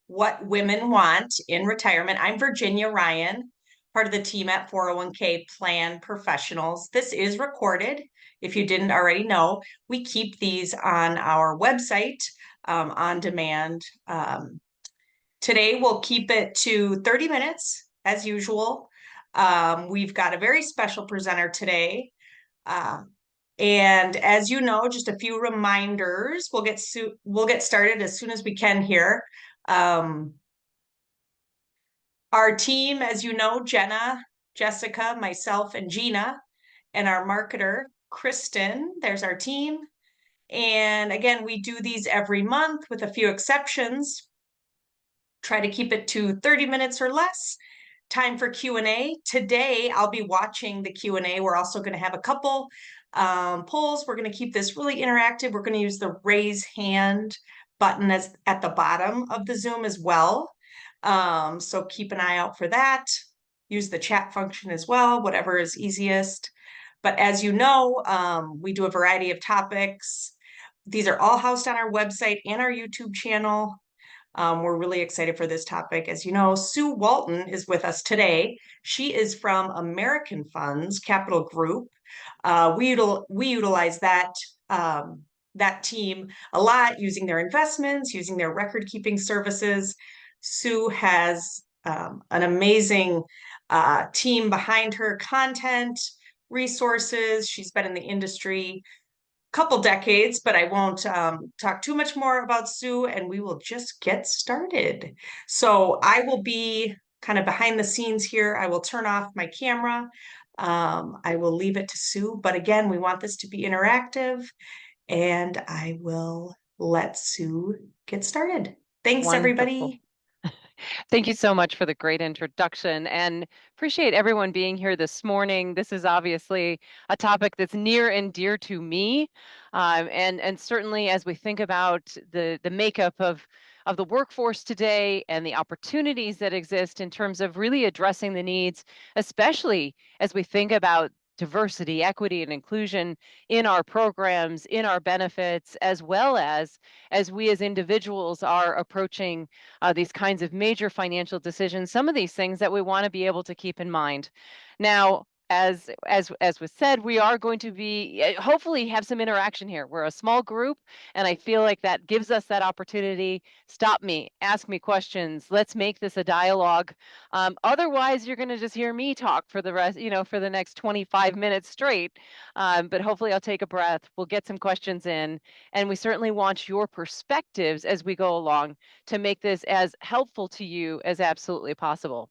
what women want in retirement. I'm Virginia Ryan, part of the team at 401k Plan Professionals. This is recorded. If you didn't already know, we keep these on our website on demand. Today, we'll keep it to 30 minutes as usual. We've got a very special presenter today. Uh, and as you know, just a few reminders. We'll get started as soon as we can here. Um, our team, as you know, Jenna, Jessica, myself, and Gina, and our marketer, Kristen. There's our team. And again, we do these every month with a few exceptions. Try to keep it to 30 minutes or less. Time for Q&A. Today, I'll be watching the Q&A. We're also going to have a couple polls. We're going to keep this really interactive. We're going to use the raise hand button as at the bottom of the Zoom as well. So keep an eye out for that. Use the chat function as well, whatever is easiest. But as you know, we do a variety of topics. These are all housed on our website and our YouTube channel. We're really excited for this topic. As you know, Sue Walton is with us today. She is from American Funds Capital Group. We utilize that team a lot, using their investments, using their record keeping services. Sue has an amazing team behind her, content, resources. She's been in the industry couple decades, but I won't talk too much more about Sue, and we will just get started. So I will be kind of behind the scenes here. I will turn off my camera. I will leave it to Sue, but again, we want this to be interactive, and I will let Sue get started. Thanks, Wonderful. everybody. Thank you so much for the great introduction and appreciate everyone being here this morning. This is obviously a topic that's near and dear to me. And certainly as we think about the makeup of the workforce today and the opportunities that exist in terms of really addressing the needs, especially as we think about diversity, equity, and inclusion in our programs, in our benefits, as well as we as individuals are approaching these kinds of major financial decisions, some of these things that we want to be able to keep in mind. Now, as was said, we are going to be hopefully have some interaction here. We're a small group, and I feel like that gives us that opportunity. Stop me, ask me questions. Let's make this a dialogue. Otherwise, you're going to just hear me talk for the rest, for the next 25 minutes straight. But hopefully, I'll take a breath. We'll get some questions in, and we certainly want your perspectives as we go along to make this as helpful to you as absolutely possible.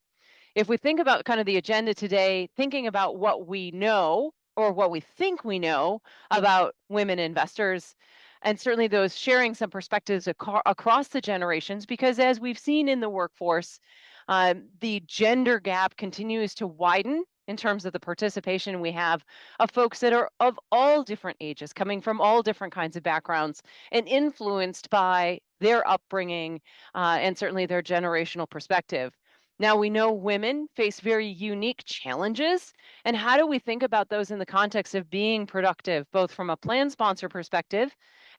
If we think about kind of the agenda today, thinking about what we know or what we think we know about women investors, and certainly those sharing some perspectives across the generations, because as we've seen in the workforce, the gender gap continues to widen in terms of the participation we have of folks that are of all different ages, coming from all different kinds of backgrounds, and influenced by their upbringing and certainly their generational perspective. Now, we know women face very unique challenges. And how do we think about those in the context of being productive, both from a plan sponsor perspective,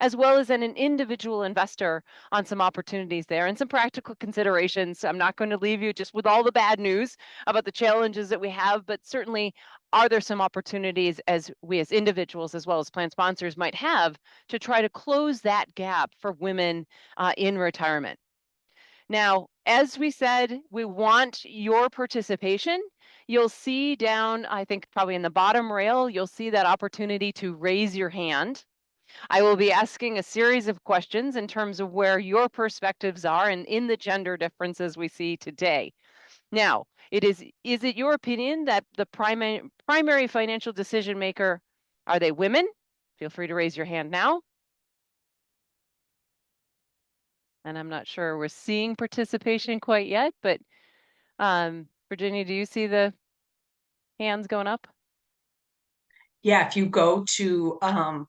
as well as an individual investor on some opportunities there and some practical considerations? I'm not going to leave you just with all the bad news about the challenges that we have, but certainly are there some opportunities as we as individuals, as well as plan sponsors, might have to try to close that gap for women in retirement? Now, as we said, we want your participation. You'll see down, I think probably in the bottom rail, you'll see that opportunity to raise your hand. I will be asking a series of questions in terms of where your perspectives are and in the gender differences we see today. Now, is it your opinion that the primary financial decision maker, are they women? Feel free to raise your hand now. And I'm not sure we're seeing participation quite yet, but Virginia, do you see the hands going up? Yeah, if you go to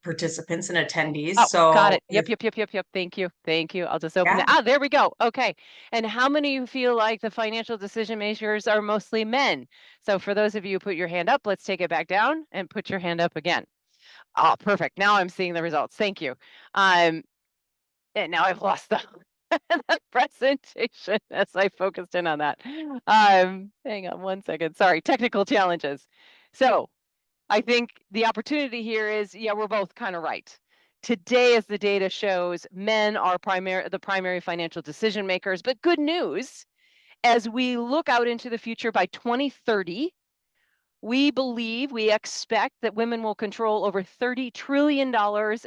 participants and attendees. Oh, got So it. Yep. Thank you. Thank you. I'll just open it. yeah, Ah, there we go. Okay. And how many of you feel like the financial decision makers are mostly men? So for those of you who put your hand up, let's take it back down and put your hand up again. Oh, perfect. Now I'm seeing the results. Thank you. And now I've lost them. that presentation as I focused in on that. Hang on one second. Sorry, technical challenges. So I think the opportunity here is, yeah, we're both kind of right. Today, as the data shows, men are the primary financial decision makers. But good news, as we look out into the future by 2030, we expect that women will control over $30 trillion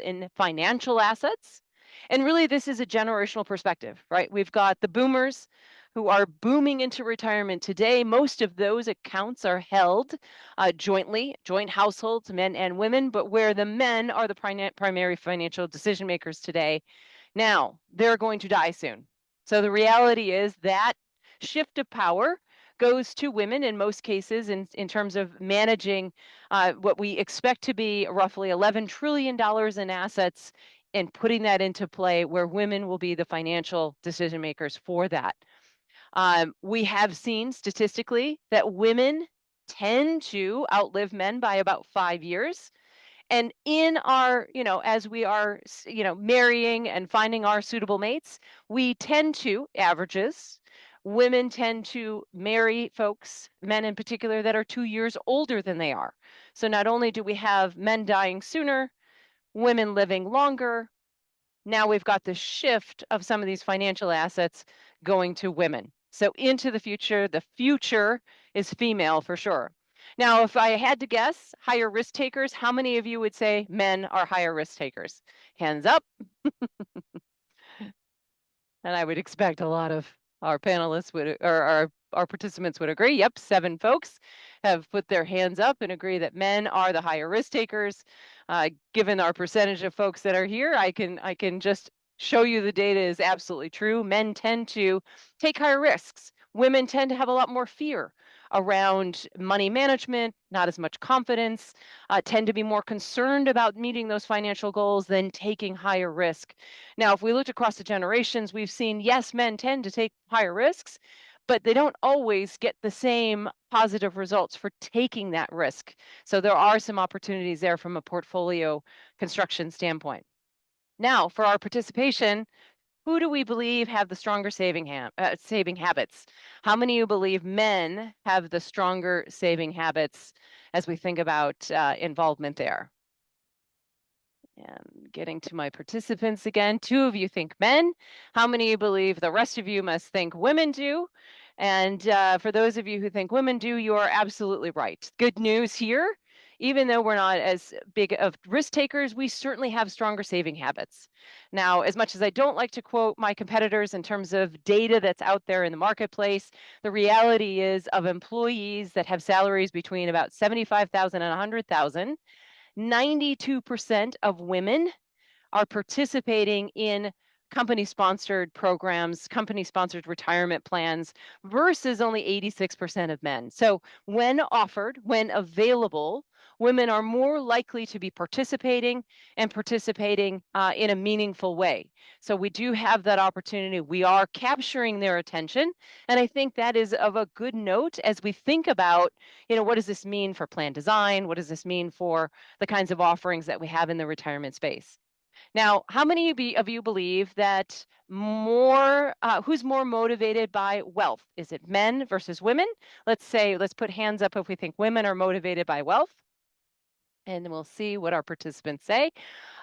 in financial assets. And really, this is a generational perspective, right? We've got the boomers who are booming into retirement today. Most of those accounts are held jointly, joint households, men and women, but where the men are the primary financial decision makers today, now, they're going to die soon. So the reality is that shift of power goes to women in most cases in terms of managing what we expect to be roughly $11 trillion in assets and putting that into play where women will be the financial decision makers for that. We have seen statistically that women tend to outlive men by about 5 years. And in our, as we are, marrying and finding our suitable mates, we tend to, averages, women tend to marry folks, men in particular, that are 2 years older than they are. So not only do we have men dying sooner, women living longer, now we've got the shift of some of these financial assets going to women. So into the future is female for sure. Now, if I had to guess, higher risk takers, how many of you would say men are higher risk takers? Hands up. And I would expect a lot of our panelists would, or our participants would agree. Yep, 7 folks have put their hands up and agree that men are the higher risk takers. Given our percentage of folks that are here, I can just show you the data is absolutely true. Men tend to take higher risks. Women tend to have a lot more fear around money management, not as much confidence, tend to be more concerned about meeting those financial goals than taking higher risk. Now, if we looked across the generations, we've seen, yes, men tend to take higher risks, but they don't always get the same positive results for taking that risk. So there are some opportunities there from a portfolio construction standpoint. Now, for our participation, who do we believe have the stronger saving habits? How many of you believe men have the stronger saving habits as we think about involvement there? And getting to my participants again, 2 of you think men. How many of you believe the rest of you must think women do? And for those of you who think women do, you are absolutely right. Good news here. Even though we're not as big of risk takers, we certainly have stronger saving habits. Now, as much as I don't like to quote my competitors in terms of data that's out there in the marketplace, the reality is of employees that have salaries between about 75,000 and 100,000, 92% of women are participating in company sponsored programs, company sponsored retirement plans versus only 86% of men. So, when offered, when available, women are more likely to be participating and participating in a meaningful way. So, we do have that opportunity. We are capturing their attention. And I think that is of a good note as we think about, what does this mean for plan design? What does this mean for the kinds of offerings that we have in the retirement space? Now, how many of you believe that who's more motivated by wealth? Is it men versus women? Let's put hands up if we think women are motivated by wealth. And then we'll see what our participants say.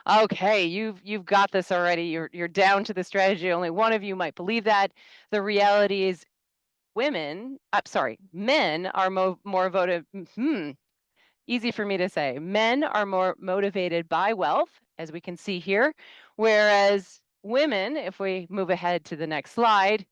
Okay, you've got this already. You're down to the strategy. Only one of you might believe that. The reality is men are more voted. Easy for me to say. Men are more motivated by wealth, as we can see here, whereas women, if we move ahead to the next slide,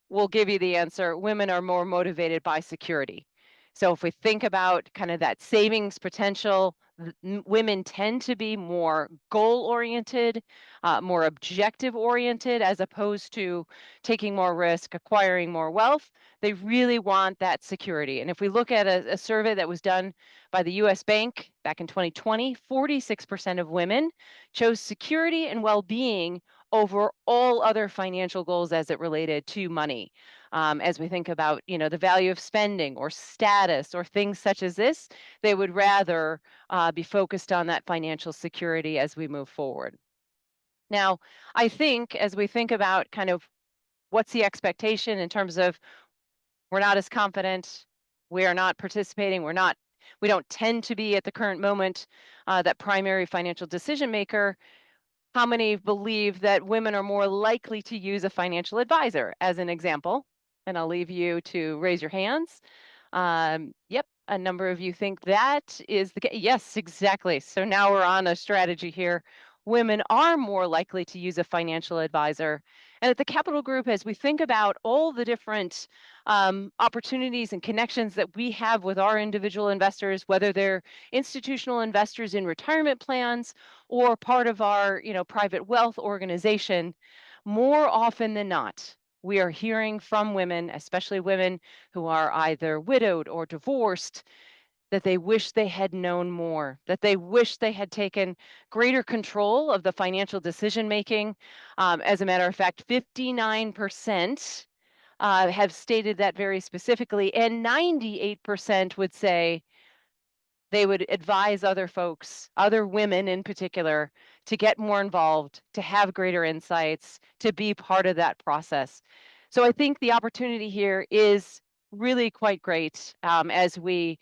will give you the answer. Women are more motivated by security. So if we think about kind of that savings potential, women tend to be more goal oriented, more objective oriented, as opposed to taking more risk, acquiring more wealth. They really want that security. And if we look at a survey that was done by the US Bank back in 2020, 46% of women chose security and well-being over all other financial goals as it related to money. As we think about, the value of spending or status or things such as this, they would rather be focused on that financial security as we move forward. Now, I think as we think about kind of what's the expectation in terms of we're not as confident, we are not participating, we don't tend to be at the current moment that primary financial decision maker. How many believe that women are more likely to use a financial advisor as an example? And I'll leave you to raise your hands. Yep, a number of you think that is the case. Yes, exactly. So now we're on a strategy here. Women are more likely to use a financial advisor. And at the Capital Group, as we think about all the different opportunities and connections that we have with our individual investors, whether they're institutional investors in retirement plans or part of our, private wealth organization, more often than not, we are hearing from women, especially women who are either widowed or divorced, that they wish they had known more, that they wish they had taken greater control of the financial decision making. As a matter of fact, 59% have stated that very specifically, and 98% would say they would advise other folks, other women in particular, to get more involved, to have greater insights, to be part of that process. So I think the opportunity here is really quite great as we,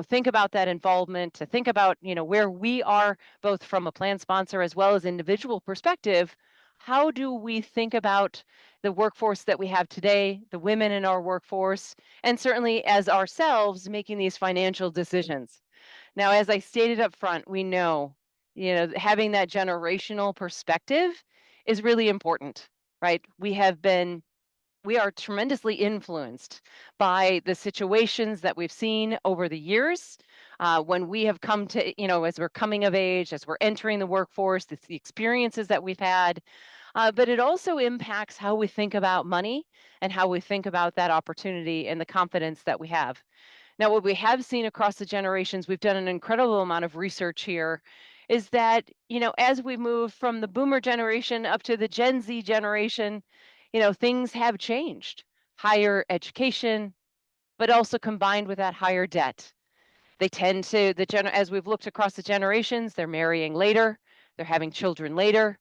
think about that involvement, to think about, where we are both from a plan sponsor as well as individual perspective. How do we think about the workforce that we have today, the women in our workforce, and certainly as ourselves making these financial decisions? Now, as I stated up front, we know, having that generational perspective is really important, right? We are tremendously influenced by the situations that we've seen over the years. When we have come to, as we're coming of age, as we're entering the workforce, it's the experiences that we've had. But it also impacts how we think about money and how we think about that opportunity and the confidence that we have. Now, what we have seen across the generations, we've done an incredible amount of research here, is that, as we move from the boomer generation up to the Gen Z generation, things have changed. Higher education, but also combined with that higher debt. They tend to, as we've looked across the generations, they're marrying later, they're having children later.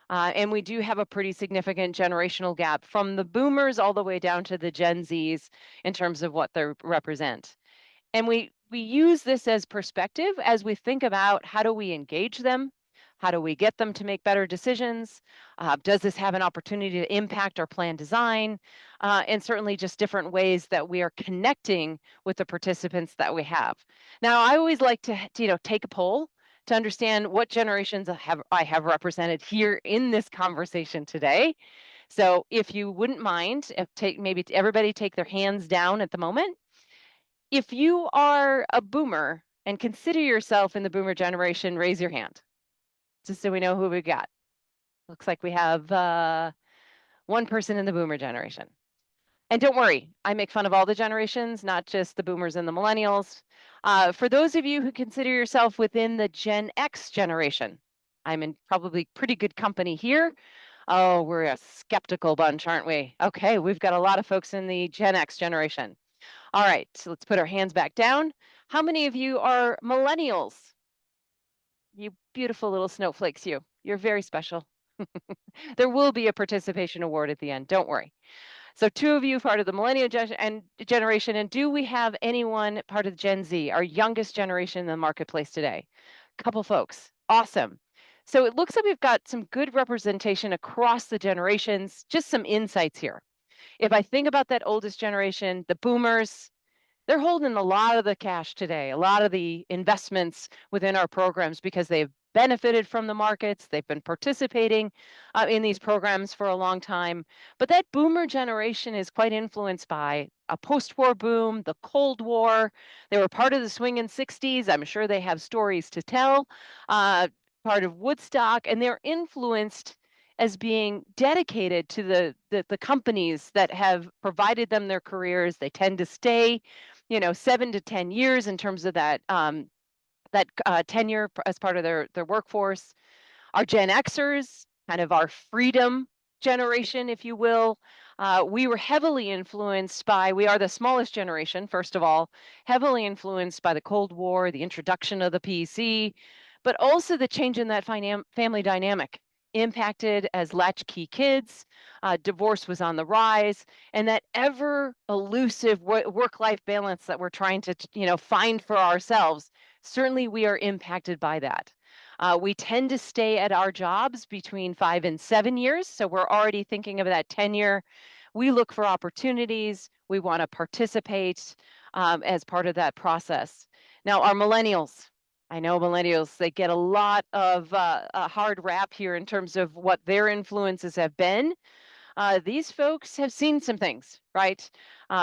And we do have a pretty significant generational gap from the boomers all the way down to the Gen Zs in terms of what they represent. And we use this as perspective as we think about how do we engage them? How do we get them to make better decisions? Does this have an opportunity to impact our plan design? And certainly just different ways that we are connecting with the participants that we have. Now, I always like to take a poll to understand what generations I have represented here in this conversation today. So if you wouldn't mind, maybe everybody take their hands down at the moment. If you are a boomer and consider yourself in the boomer generation, raise your hand, just so we know who we got. Looks like we have one person in the boomer generation. And don't worry, I make fun of all the generations, not just the boomers and the millennials. For those of you who consider yourself within the Gen X generation, I'm in probably pretty good company here. Oh, we're a skeptical bunch, aren't we? Okay, we've got a lot of folks in the Gen X generation. All right, so let's put our hands back down. How many of you are millennials? You beautiful little snowflakes, you. You're very special. There will be a participation award at the end, don't worry. So two of you part of the millennial generation, and do we have anyone part of Gen Z, our youngest generation in the marketplace today? Couple folks, awesome. So it looks like we've got some good representation across the generations, just some insights here. If I think about that oldest generation, the boomers, they're holding a lot of the cash today, a lot of the investments within our programs because they've benefited from the markets. They've been participating in these programs for a long time. But that boomer generation is quite influenced by a post-war boom, the Cold War. They were part of the swinging 60s. I'm sure they have stories to tell, part of Woodstock, and they're influenced as being dedicated to the companies that have provided them their careers. They tend to stay 7 to 10 years in terms of that tenure as part of their workforce. Our Gen Xers, kind of our freedom generation, if you will, we were heavily influenced by, we are the smallest generation, first of all, heavily influenced by the Cold War, the introduction of the PC, but also the change in that family dynamic impacted as latchkey kids. Divorce was on the rise, and that ever elusive work-life balance that we're trying to, find for ourselves. Certainly, we are impacted by that. We tend to stay at our jobs between 5 and 7 years, so we're already thinking of that tenure. We look for opportunities. We want to participate as part of that process. Now, our millennials, I know millennials, they get a lot of a hard rap here in terms of what their influences have been. These folks have seen some things, right?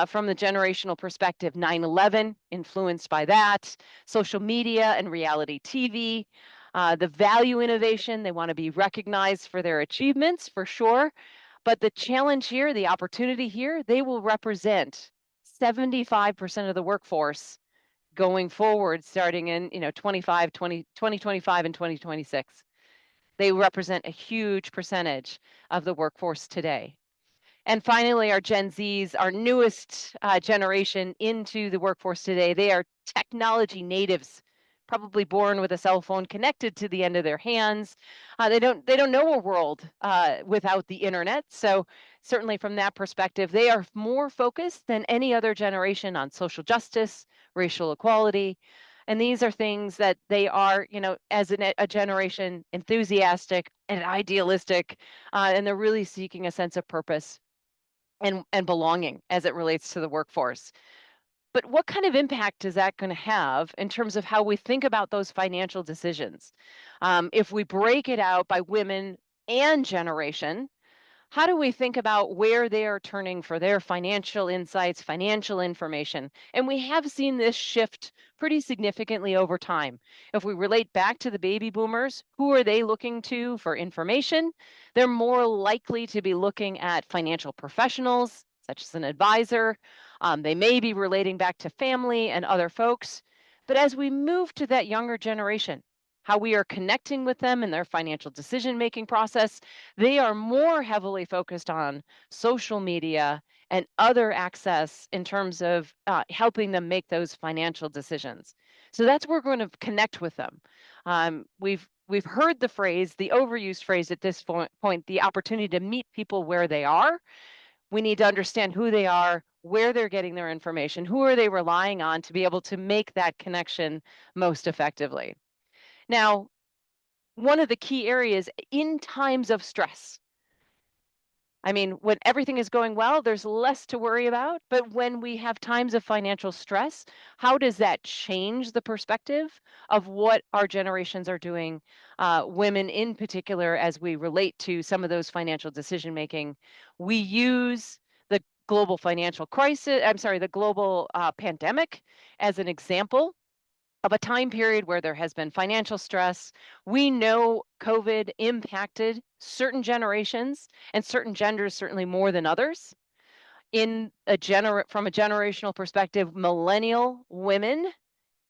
From the generational perspective, 9/11, influenced by that, social media and reality TV, the value innovation, they want to be recognized for their achievements, for sure. But the challenge here, the opportunity here, they will represent 75% of the workforce going forward, starting in 2025 and 2026. They represent a huge percentage of the workforce today. And finally, our Gen Zs, our newest generation into the workforce today, they are technology natives, probably born with a cell phone connected to the end of their hands. They don't know a world without the internet. So certainly from that perspective, they are more focused than any other generation on social justice, racial equality. And these are things that they are, as a generation, enthusiastic and idealistic, and they're really seeking a sense of purpose and belonging as it relates to the workforce. But what kind of impact is that going to have in terms of how we think about those financial decisions? If we break it out by women and generation, how do we think about where they are turning for their financial insights, financial information? And we have seen this shift pretty significantly over time. If we relate back to the baby boomers, who are they looking to for information? They're more likely to be looking at financial professionals, such as an advisor. They may be relating back to family and other folks. But as we move to that younger generation, how we are connecting with them in their financial decision making process, they are more heavily focused on social media and other access in terms of helping them make those financial decisions. So that's where we're going to connect with them. We've heard the phrase, the overused phrase at this point, the opportunity to meet people where they are. We need to understand who they are, where they're getting their information, who are they relying on to be able to make that connection most effectively. Now, one of the key areas in times of stress. I mean, when everything is going well, there's less to worry about. But when we have times of financial stress, how does that change the perspective of what our generations are doing, women in particular, as we relate to some of those financial decision making? We use the global financial crisis, I'm sorry, the global pandemic as an example of a time period where there has been financial stress. We know COVID impacted certain generations and certain genders certainly more than others. From a generational perspective, millennial women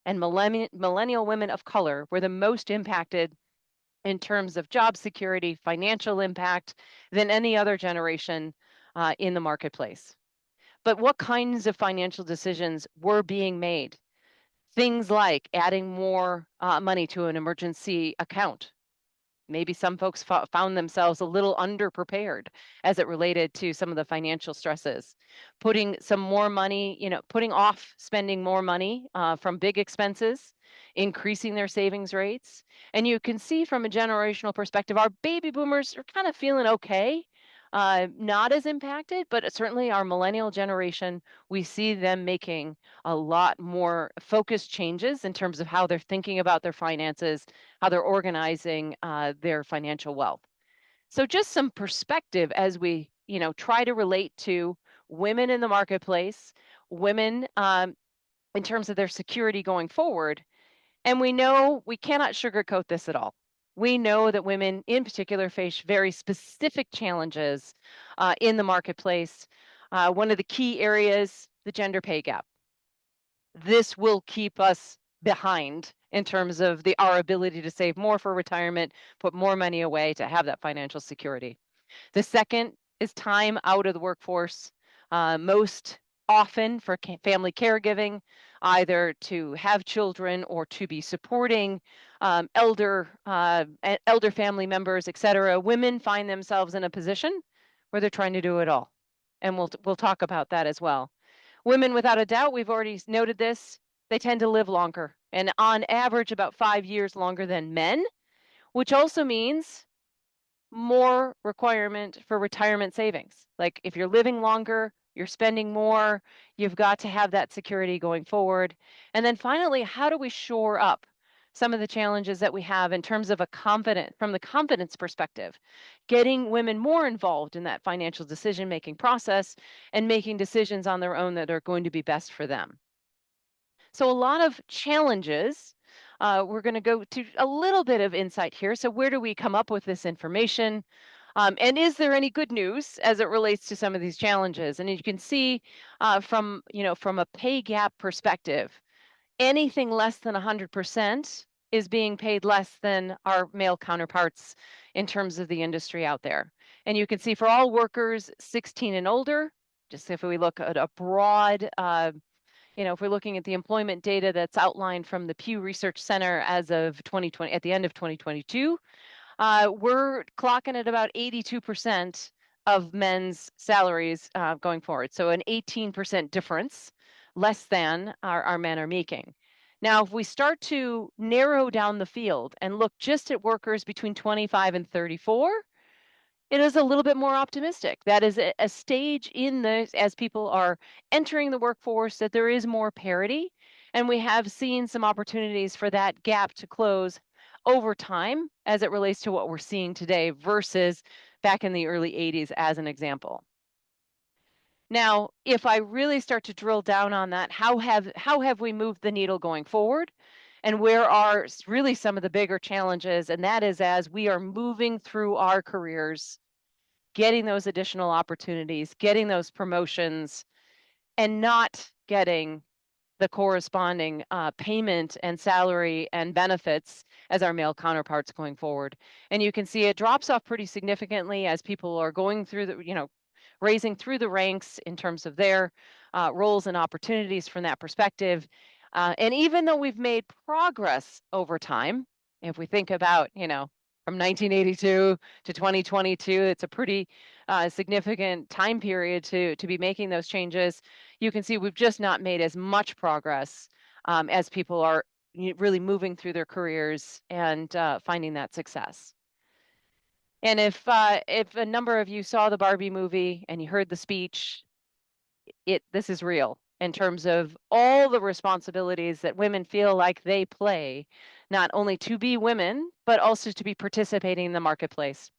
and millennial women of color were the most impacted in terms of job security, financial impact than any other generation in the marketplace. But what kinds of financial decisions were being made? Things like adding more money to an emergency account. Maybe some folks found themselves a little underprepared as it related to some of the financial stresses. Putting some more money, putting off spending more money from big expenses, increasing their savings rates. And you can see from a generational perspective, our baby boomers are kind of feeling okay. Not as impacted, but certainly our millennial generation, we see them making a lot more focused changes in terms of how they're thinking about their finances, how they're organizing their financial wealth. So just some perspective as we, try to relate to women in the marketplace, women in terms of their security going forward. And we know we cannot sugarcoat this at all. We know that women in particular face very specific challenges in the marketplace. One of the key areas, the gender pay gap. This will keep us behind in terms of our ability to save more for retirement, put more money away to have that financial security. The second is time out of the workforce. Most often for family caregiving, either to have children or to be supporting elder family members, etc. Women find themselves in a position where they're trying to do it all, and we'll talk about that as well. Women, without a doubt, we've already noted this. They tend to live longer, and on average, about 5 years longer than men, which also means more requirement for retirement savings. Like if you're living longer, you're spending more, you've got to have that security going forward. And then finally, how do we shore up some of the challenges that we have in terms of from the confidence perspective, getting women more involved in that financial decision-making process and making decisions on their own that are going to be best for them. So a lot of challenges. We're going to go to a little bit of insight here. So where do we come up with this information? And is there any good news as it relates to some of these challenges? And you can see from a pay gap perspective, anything less than 100% is being paid less than our male counterparts in terms of the industry out there. And you can see for all workers 16 and older, just if we look at a broad if we're looking at the employment data that's outlined from the Pew Research Center as of 2020, at the end of 2022, we're clocking at about 82% of men's salaries going forward. So an 18% difference less than our men are making. Now, if we start to narrow down the field and look just at workers between 25 and 34, it is a little bit more optimistic. That is a stage in this as people are entering the workforce that there is more parity. And we have seen some opportunities for that gap to close over time as it relates to what we're seeing today versus back in the early 80s, as an example. Now, if I really start to drill down on that, how have we moved the needle going forward? And where are really some of the bigger challenges? And that is as we are moving through our careers, getting those additional opportunities, getting those promotions, and not getting the corresponding payment and salary and benefits as our male counterparts going forward. And you can see it drops off pretty significantly as people are going through raising through the ranks in terms of their roles and opportunities from that perspective. And even though we've made progress over time, if we think about, from 1982 to 2022, it's a pretty significant time period to be making those changes. You can see we've just not made as much progress as people are really moving through their careers and finding that success. And if a number of you saw the Barbie movie and you heard the speech, this is real in terms of all the responsibilities that women feel like they play, not only to be women, but also to be participating in the marketplace.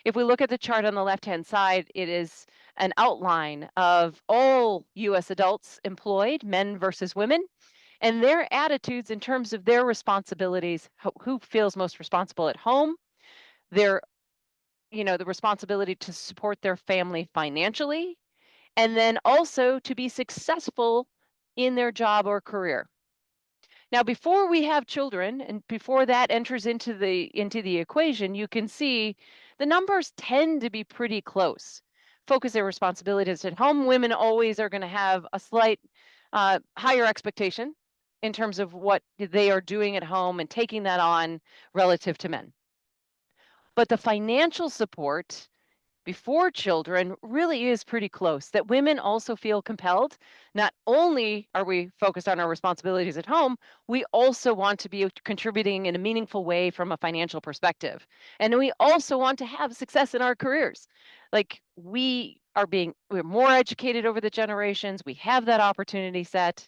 If we look at the chart on the left-hand side, it is an outline of all US adults employed, men versus women, and their attitudes in terms of their responsibilities, who feels most responsible at home, their the responsibility to support their family financially, and then also to be successful in their job or career. Now, before we have children and before that enters into the equation, you can see the numbers tend to be pretty close. Focus their responsibilities at home. Women always are going to have a slight higher expectation in terms of what they are doing at home and taking that on relative to men. But the financial support before children really is pretty close, that women also feel compelled. Not only are we focused on our responsibilities at home, we also want to be contributing in a meaningful way from a financial perspective. And we also want to have success in our careers. Like we're more educated over the generations, we have that opportunity set.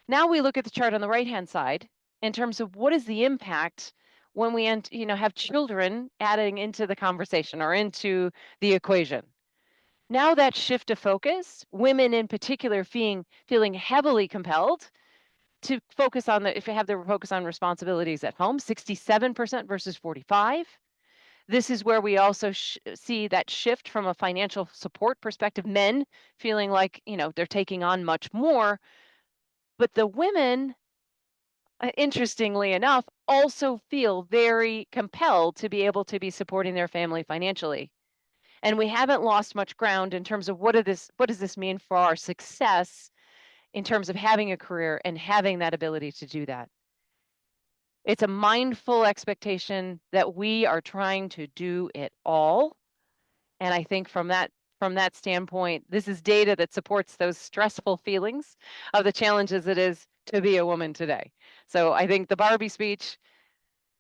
Now we look at the chart on the right-hand side in terms of what is the impact when we have children adding into the conversation or into the equation. Now that shift of focus, women in particular feeling heavily compelled to focus on if you have their focus on responsibilities at home, 67% versus 45. This is where we also see that shift from a financial support perspective, men feeling like, they're taking on much more, but the women, interestingly enough, also feel very compelled to be able to be supporting their family financially. And we haven't lost much ground in terms of what does this mean for our success in terms of having a career and having that ability to do that. It's a mindful expectation that we are trying to do it all. And I think from that standpoint, this is data that supports those stressful feelings of the challenges it is to be a woman today. So I think the Barbie speech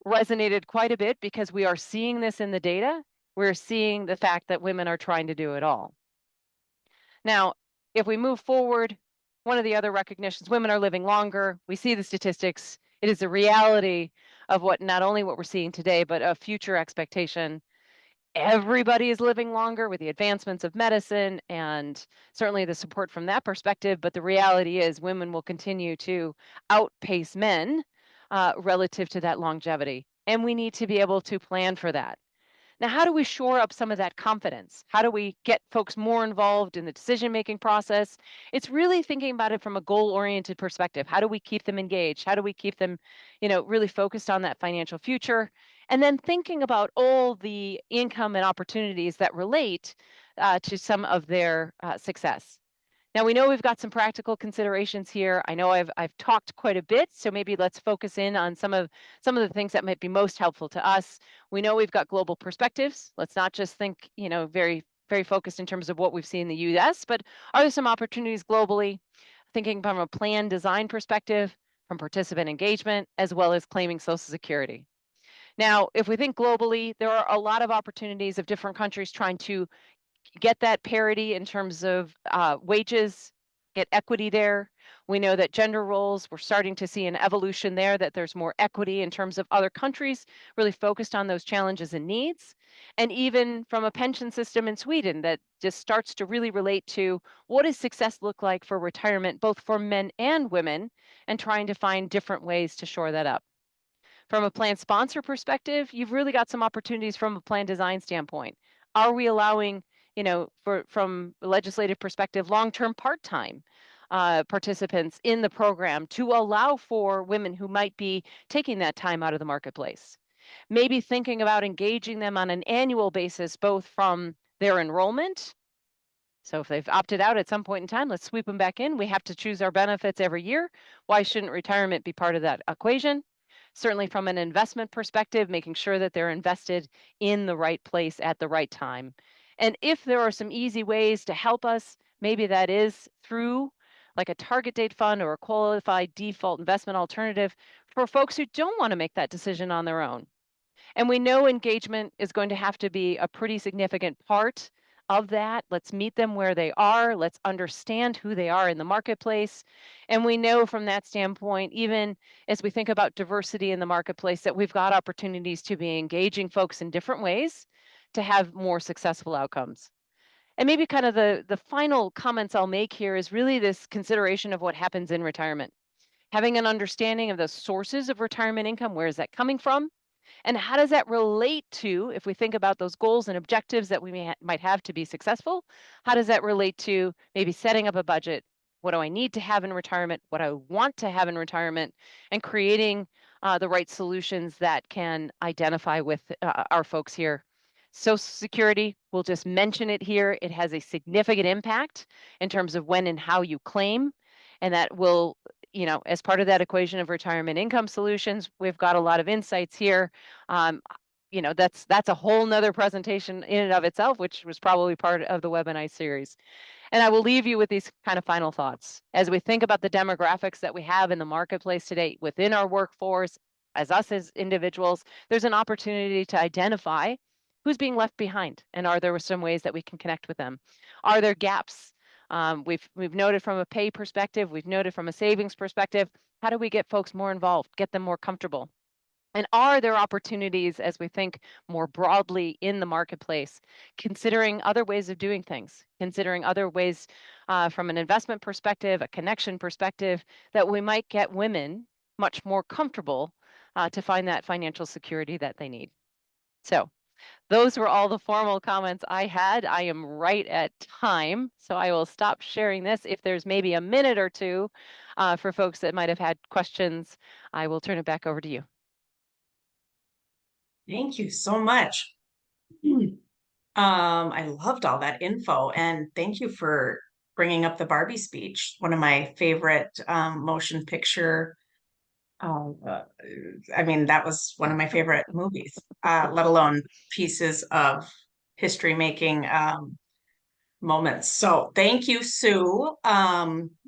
resonated quite a bit because we are seeing this in the data. We're seeing the fact that women are trying to do it all. Now, if we move forward, one of the other recognitions, women are living longer. We see the statistics. It is a reality of what not only what we're seeing today, but a future expectation. Everybody is living longer with the advancements of medicine and certainly the support from that perspective. But the reality is women will continue to outpace men relative to that longevity. And we need to be able to plan for that. Now, how do we shore up some of that confidence? How do we get folks more involved in the decision-making process? It's really thinking about it from a goal-oriented perspective. How do we keep them engaged? How do we keep them, really focused on that financial future? And then thinking about all the income and opportunities that relate to some of their success. Now we know we've got some practical considerations here. I know I've talked quite a bit, so maybe let's focus in on some of the things that might be most helpful to us. We know we've got global perspectives. Let's not just think, very focused in terms of what we've seen in the US, but are there some opportunities globally? Thinking from a plan design perspective, from participant engagement, as well as claiming Social Security. Now, if we think globally, there are a lot of opportunities of different countries trying to get that parity in terms of wages, get equity there. We know that gender roles, we're starting to see an evolution there, that there's more equity in terms of other countries really focused on those challenges and needs. And even from a pension system in Sweden that just starts to really relate to what does success look like for retirement, both for men and women, and trying to find different ways to shore that up. From a plan sponsor perspective, you've really got some opportunities from a plan design standpoint. Are we allowing, from a legislative perspective, long-term part-time participants in the program to allow for women who might be taking that time out of the marketplace? Maybe thinking about engaging them on an annual basis, both from their enrollment. So if they've opted out at some point in time, let's sweep them back in. We have to choose our benefits every year. Why shouldn't retirement be part of that equation? Certainly from an investment perspective, making sure that they're invested in the right place at the right time. And if there are some easy ways to help us, maybe that is through like a target date fund or a qualified default investment alternative for folks who don't want to make that decision on their own. And we know engagement is going to have to be a pretty significant part of that. Let's meet them where they are. Let's understand who they are in the marketplace. And we know from that standpoint, even as we think about diversity in the marketplace, that we've got opportunities to be engaging folks in different ways to have more successful outcomes. And maybe kind of the final comments I'll make here is really this consideration of what happens in retirement. Having an understanding of the sources of retirement income, where is that coming from? And how does that relate to, if we think about those goals and objectives that we might have to be successful, how does that relate to maybe setting up a budget? What do I need to have in retirement? What I want to have in retirement? And creating the right solutions that can identify with our folks here. Social Security, we'll just mention it here. It has a significant impact in terms of when and how you claim. And that will, as part of that equation of retirement income solutions, we've got a lot of insights here. Um, that's a whole nother presentation in and of itself, which was probably part of the webinar series. And I will leave you with these kind of final thoughts. As we think about the demographics that we have in the marketplace today within our workforce, as us as individuals, there's an opportunity to identify who's being left behind and are there some ways that we can connect with them? Are there gaps? We've noted from a pay perspective, we've noted from a savings perspective, how do we get folks more involved, get them more comfortable? And are there opportunities as we think more broadly in the marketplace, considering other ways of doing things, considering other ways from an investment perspective, a connection perspective, that we might get women much more comfortable to find that financial security that they need? So those were all the formal comments I had. I am right at time, so I will stop sharing this. If there's maybe a minute or two for folks that might have had questions, I will turn it back over to you. Thank you so much. I loved all that info, and thank you for bringing up the Barbie speech, one of my favorite motion picture. Um, uh, I mean, that was one of my favorite movies, let alone pieces of history making moments. So thank you, Sue.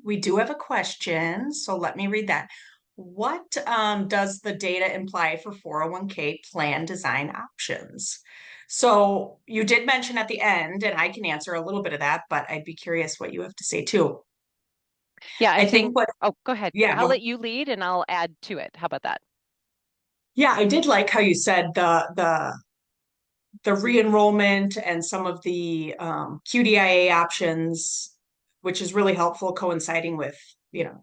We do have a question, so let me read that. What does the data imply for 401k plan design options? So you did mention at the end, and I can answer a little bit of that, but I'd be curious what you have to say too. Yeah, I I think think, what, oh, go ahead. yeah, I'll let you lead and I'll add to it. How about that? yeah, I did like how you said the re-enrollment and some of the QDIA options, which is really helpful, coinciding with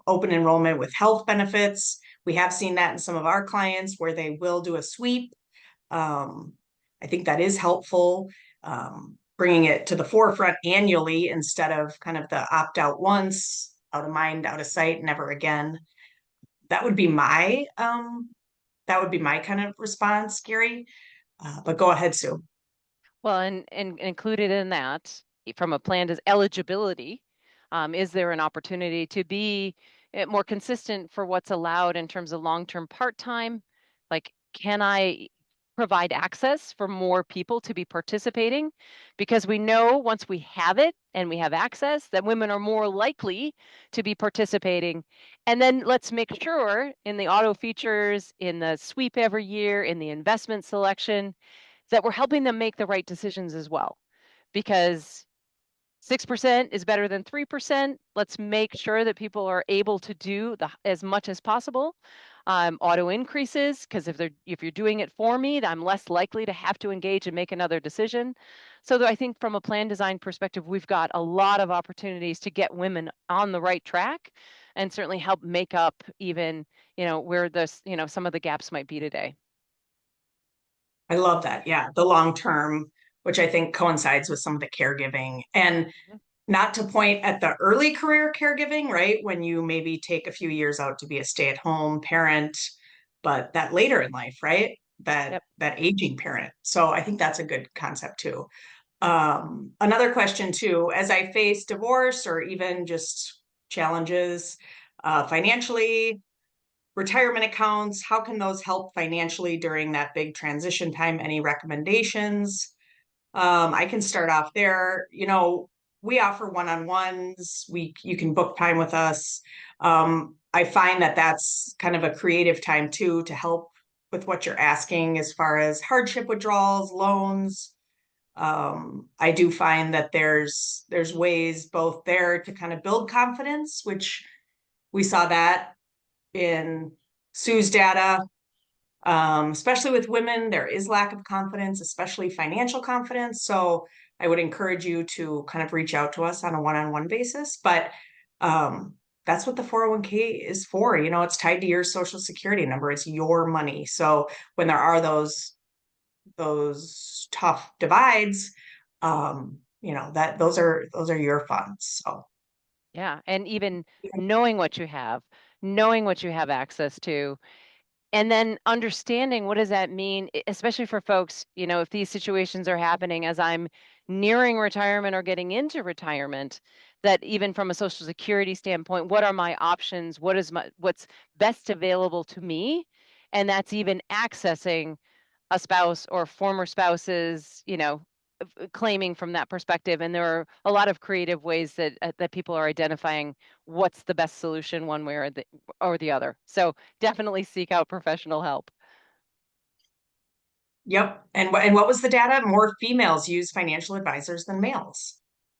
open enrollment with health benefits. We have seen that in some of our clients where they will do a sweep. Um, I think that is helpful, bringing it to the forefront annually instead of kind of the opt out once, out of mind, out of sight, never again. That would be my kind of response, Gary. But go ahead, Sue. Well, and included in that, from a plan is eligibility. Is there an opportunity to be more consistent for what's allowed in terms of long-term part-time? Like, can I provide access for more people to be participating? Because we know once we have it and we have access, that women are more likely to be participating. And then let's make sure in the auto features, in the sweep every year, in the investment selection, that we're helping them make the right decisions as well. Because 6% is better than 3%. Let's make sure that people are able to do as much as possible. Auto increases, because if you're doing it for me, I'm less likely to have to engage and make another decision. So that I think from a plan design perspective, we've got a lot of opportunities to get women on the right track and certainly help make up even, where some of the gaps might be today. I love that. Yeah, the long term, which I think coincides with some of the caregiving. And Mhm. not to point at the early career caregiving, right? When you maybe take a few years out to be a stay-at-home parent, but that later in life, right? That Yep. that aging parent. So I think that's a good concept too. Another question too, as I face divorce or even just challenges financially, retirement accounts, how can those help financially during that big transition time? Any recommendations? I can start off there. We offer one-on-ones. You can book time with us. I find that that's kind of a creative time too to help with what you're asking as far as hardship withdrawals, loans. I do find that there's ways both there to kind of build confidence, which we saw that in Sue's data, especially with women, there is lack of confidence, especially financial confidence. So I would encourage you to kind of reach out to us on a one-on-one basis. But that's what the 401k is for. It's tied to your social security number. It's your money. So when there are those tough divides, that those are your funds. So Yeah. And even knowing what you have access to, and then understanding what does that mean, especially for folks, if these situations are happening as I'm nearing retirement or getting into retirement, that even from a Social Security standpoint, what are my options? What's best available to me? And that's even accessing a spouse or former spouses, claiming from that perspective. And there are a lot of creative ways that people are identifying what's the best solution one way or the other. So definitely seek out professional help. yep. And what was the data? More females use financial advisors than males.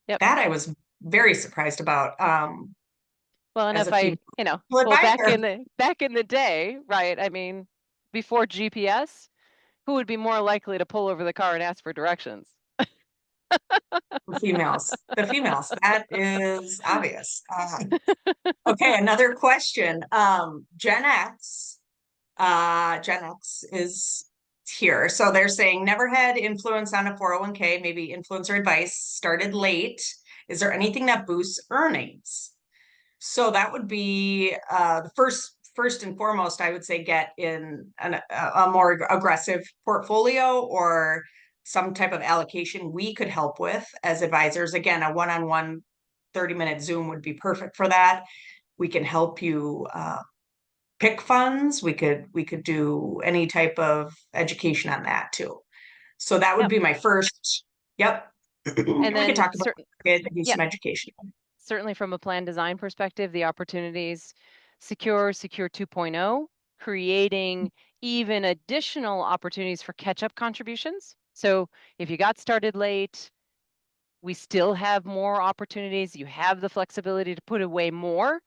Yep. That I was very surprised about Well, and as if a female well, back advisor. in the day, right? I mean, before GPS, who would be more likely to pull over the car and ask for directions? The females. That is obvious. Okay, another question. Gen X is here. So they're saying never had influence on a 401k, maybe influencer advice, started late. Is there anything that boosts earnings? So that would be the first and foremost, I would say get in a more aggressive portfolio or some type of allocation we could help with as advisors. Again, a one-on-one 30-minute Zoom would be perfect for that. We can help you pick funds. We could do any type of education on that too. So that would Yep. be my first. Yep. And We could then talk about it and do yeah, some education. certainly from a plan design perspective, the opportunities Secure 2.0, creating even additional opportunities for catch-up contributions. So if you got started late, we still have more opportunities. You have the flexibility to put away more.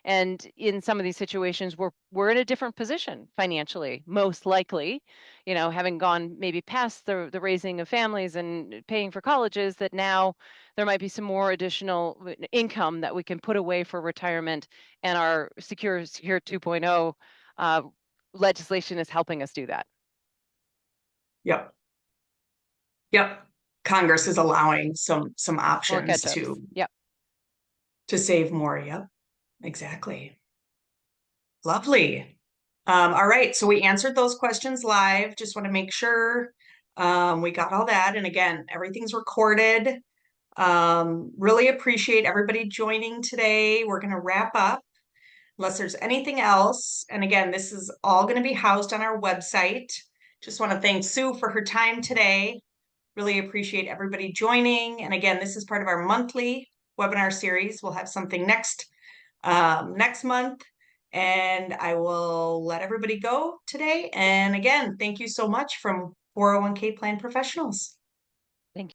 And in some of these situations, we're in a different position financially, most likely, having gone maybe past the raising of families and paying for colleges, that now there might be some more additional income that we can put away for retirement. And our Secure 2.0 legislation is helping us do that. Yep. Yep. Congress is allowing some More options catch-ups. to Yep. save more. Yep. Exactly. Lovely. All right. So we answered those questions live. Just want to make sure we got all that. And again, everything's recorded. Really appreciate everybody joining today. We're going to wrap up unless there's anything else. And again, this is all going to be housed on our website. Just want to thank Sue for her time today. Really appreciate everybody joining. And again, this is part of our monthly webinar series. We'll have something next month. And I will let everybody go today. And again, thank you so much from 401k Plan Professionals.